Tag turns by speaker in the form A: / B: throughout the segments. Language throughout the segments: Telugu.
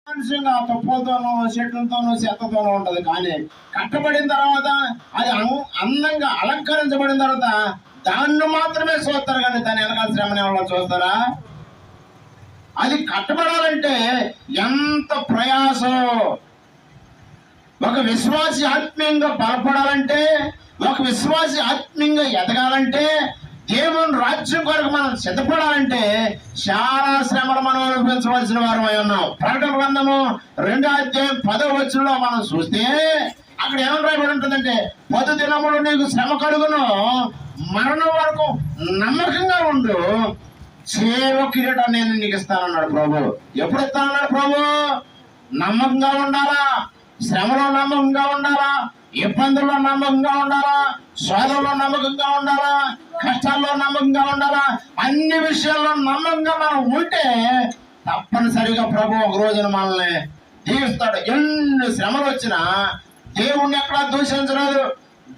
A: మనుషంగా తుప్పలతోనూ చెట్లతోనూ చెత్తతోనూ ఉంటది. కానీ కట్టబడిన తర్వాత అది అందంగా అలంకరించబడిన తర్వాత దాన్ని మాత్రమే చూస్తారు, కానీ దాని వెనకాల శ్రమని ఎవరో చూస్తారా? అది కట్టబడాలంటే ఎంత ప్రయాసం. ఒక విశ్వాసి ఆత్మీయంగా బలపడాలంటే, ఒక విశ్వాసి ఆత్మీయంగా ఎదగాలంటే, దేవుని రాజ్యం కొరకు మనం సిద్ధపడాలంటే చాలా శ్రమలు మనం అనుభవించవలసిన వారమై ఉన్నాం. ప్రకటన గ్రంథము 2:10 మనం చూస్తే అక్కడ ఏమని రాయబడి ఉంటుందంటే, 10 దినములు నీకు శ్రమ కలుగును, మరణం వరకు నమ్మకంగా ఉండు, జీవ కిరీటం నేను నీకు ఇస్తానన్నాడు ప్రభు. ఎప్పుడు ఇస్తానన్నాడు ప్రభు? నమ్మకంగా ఉండాలా, శ్రమలో నమ్మకంగా ఉండాలా, ఇబ్బందుల్లో నమ్మకంగా ఉండాలా, శోధనలో నమ్మకంగా ఉండాలా, కష్టాల్లో నమ్మకంగా ఉండాలా. అన్ని విషయాల్లో నమ్మకంగా మనం ఉంటే తప్పనిసరిగా ప్రభు ఒక రోజున మనల్ని దీవిస్తాడు. ఎన్ని శ్రమలు వచ్చినా దేవుణ్ణి ఎక్కడ దూషించలేదు,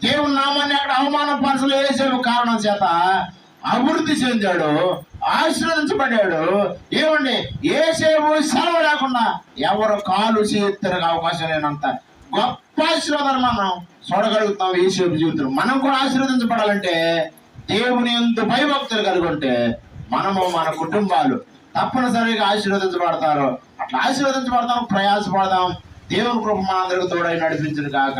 A: దేవుని నామాన్ని ఎక్కడ అవమానపరచలేదు. యేసేపు కారణం చేత అభివృద్ధి చెందాడు, ఆశీర్వదించబడ్డాడు. ఏమండి, యేసేపు సెలవు లేకుండా ఎవరు కాలు చేతికి అవకాశం లేనంత గొప్ప ఆశీర్వాదాన్ని మనం చూడగలుగుతాం యేసేపు జీవితం. మనం కూడా ఆశీర్వదించబడాలంటే దేవుని యందు భయభక్తులు కలిగి ఉంటే మనము మన కుటుంబాలు తప్పనిసరిగా ఆశీర్వదించబడతారు. అట్లా ఆశీర్వదించబడతాం, ప్రయాసపడదాం. దేవుని కృప మనందరికీ తోడై నడిపించును గాక.